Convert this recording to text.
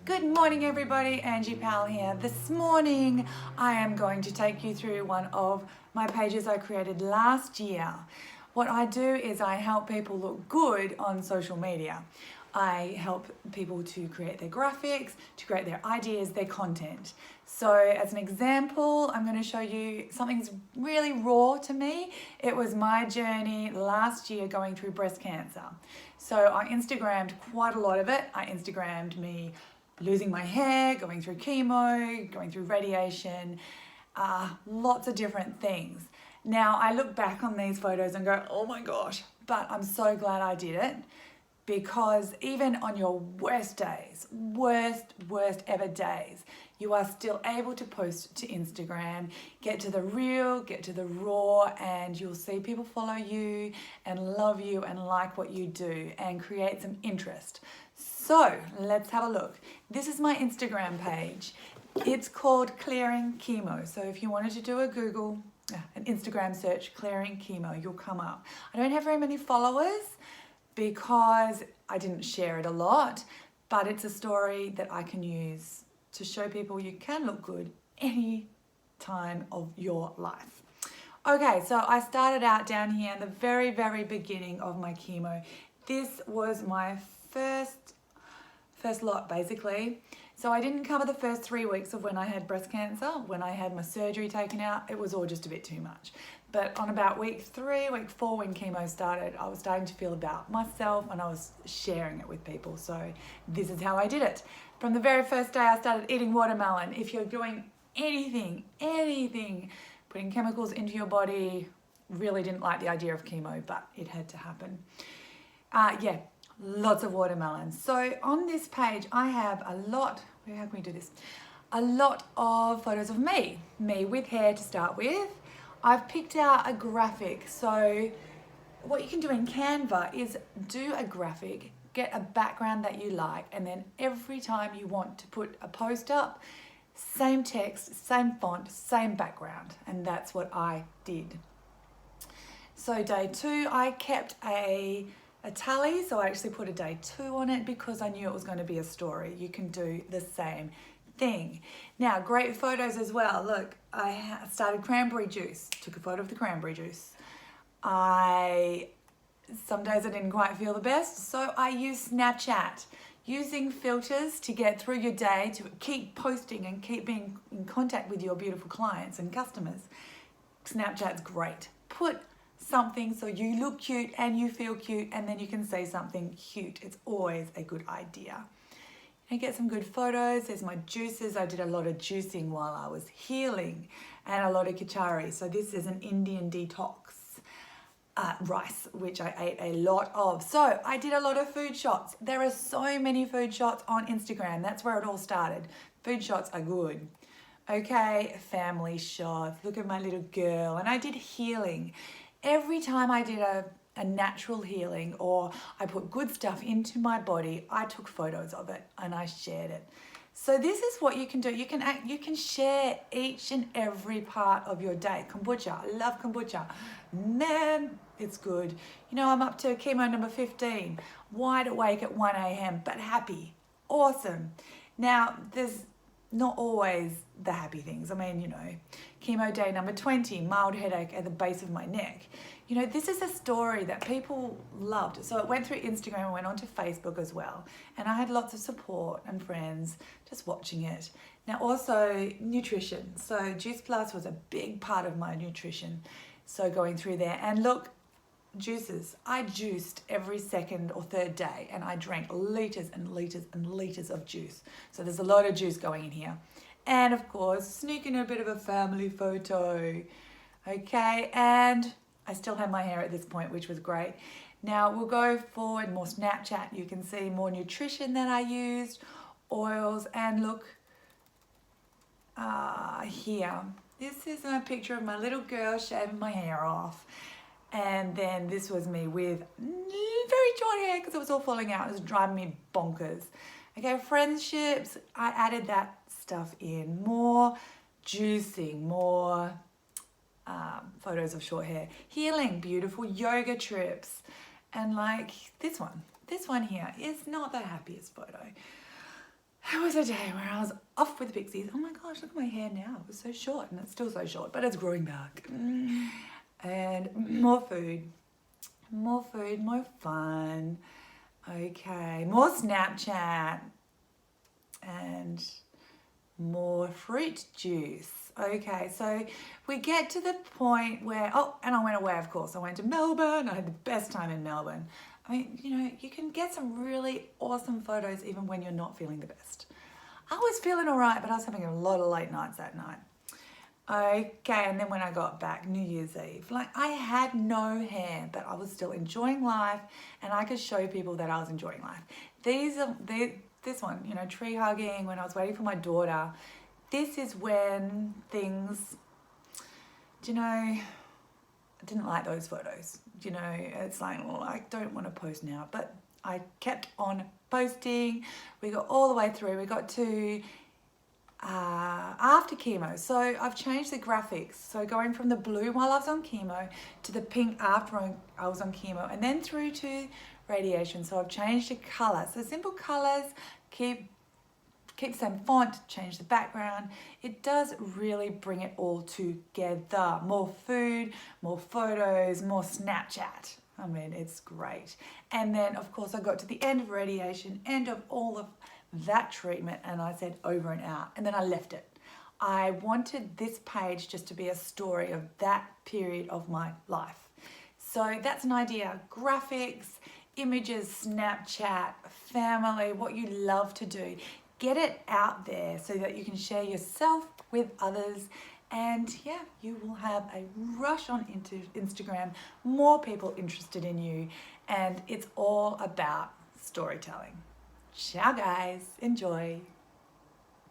Good morning everybody, Angie Powell here. This morning I am going to take you through one of my pages I created last year. What I do is I help people look good on social media. I help people to create their graphics, to create their ideas, their content. So as an example, I'm going to show you something that's really raw to me. It was my journey last year going through breast cancer. So I Instagrammed quite a lot of it. I Instagrammed me losing my hair, going through chemo, going through radiation, lots of different things. Now I look back on these photos and go, oh my gosh, but I'm so glad I did it, because even on your worst days, worst ever days, you are still able to post to Instagram, get to the real, get to the raw, and you'll see people follow you and love you and like what you do and create some interest. So let's have a look. This is my Instagram page. It's called Clearing Chemo. So if you wanted to do an Instagram search, Clearing Chemo, you'll come up. I don't have very many followers because I didn't share it a lot, but it's a story that I can use to show people you can look good any time of your life. Okay, so I started out down here in the very beginning of my chemo. This was my first lot basically. So I didn't cover the first 3 weeks of when I had breast cancer. When I had my surgery taken out, it was all just a bit too much. But on about week 3, week 4, when chemo started, I was starting to feel about myself and I was sharing it with people. So this is how I did it. From the very first day I started eating watermelon. If you're doing anything, putting chemicals into your body, really didn't like the idea of chemo, but it had to happen. Lots of watermelon. So on this page I have a lot, how can we do this? A lot of photos of me with hair to start with. I've picked out a graphic. So what you can do in Canva is do a graphic, get a background that you like, and then every time you want to put a post up, same text, same font, same background, and that's what I did. So day 2 I kept a tally, so I actually put a day 2 on it because I knew it was going to be a story. You can do the same thing. Now, great photos as well. Look, I started cranberry juice, took a photo of the cranberry juice. Some days I didn't quite feel the best, so I used Snapchat. Using filters to get through your day, to keep posting and keep being in contact with your beautiful clients and customers. Snapchat's great. Put something so you look cute and you feel cute, and then you can say something cute. It's always a good idea. And get some good photos. There's my juices. I did a lot of juicing while I was healing, and a lot of kichari. So this is an Indian detox rice, which I ate a lot of. So I did a lot of food shots. There are so many food shots on Instagram. That's where it all started. Food shots are good. Okay, family shots. Look at my little girl. And I did healing. Every time I did a natural healing or I put good stuff into my body, I took photos of it and I shared it. So this is what you can do. You can share each and every part of your day. Kombucha, I love kombucha. Man, it's good. You know, I'm up to chemo number 15, wide awake at 1 a.m, but happy. Awesome. Now, there's not always the happy things. I mean, you know, chemo day number 20, mild headache at the base of my neck. You know, this is a story that people loved. So it went through Instagram and went onto Facebook as well. And I had lots of support and friends just watching it. Now also nutrition. So Juice Plus was a big part of my nutrition. So going through there, and look, juices. I juiced every second or third day, and I drank liters and liters and liters of juice. So there's a lot of juice going in here. And of course, sneak in a bit of a family photo. Okay, and I still have my hair at this point, which was great. Now we'll go forward, more Snapchat. You can see more nutrition that I used, oils, and look here. This is a picture of my little girl shaving my hair off. And then this was me with very short hair because it was all falling out. It was driving me bonkers. Okay, friendships, I added that stuff in. More juicing, more photos of short hair. Healing, beautiful yoga trips. And like this one here is not the happiest photo. It was a day where I was off with the pixies. Oh my gosh, look at my hair now. It was so short, and it's still so short, but it's growing back. And more food, more fun. Okay, more Snapchat and more fruit juice. Okay, so we get to the point where, oh, and I went away, of course. I went to Melbourne. I had the best time in Melbourne. I mean, you know, you can get some really awesome photos even when you're not feeling the best. I was feeling all right, but I was having a lot of late nights that night. Okay, and then when I got back, New Year's Eve, like I had no hair, but I was still enjoying life, and I could show people that I was enjoying life. This one, you know, tree hugging, when I was waiting for my daughter, this is when things, you know, I didn't like those photos. You know, it's like, well, I don't want to post now, but I kept on posting. We got all the way through. We got to after chemo. So I've changed the graphics. So going from the blue while I was on chemo to the pink after I was on chemo, and then through to radiation. So I've changed the color. So simple colors, keep the same font, change the background. It does really bring it all together. More food, more photos, more Snapchat. I mean, it's great. And then, of course, I got to the end of radiation, end of all of that treatment, and I said over and out. And then I left it. I wanted this page just to be a story of that period of my life. So that's an idea. Graphics, images, Snapchat, family, what you love to do. Get it out there so that you can share yourself with others, and yeah, you will have a rush on into Instagram, more people interested in you, and it's all about storytelling. Ciao guys, enjoy.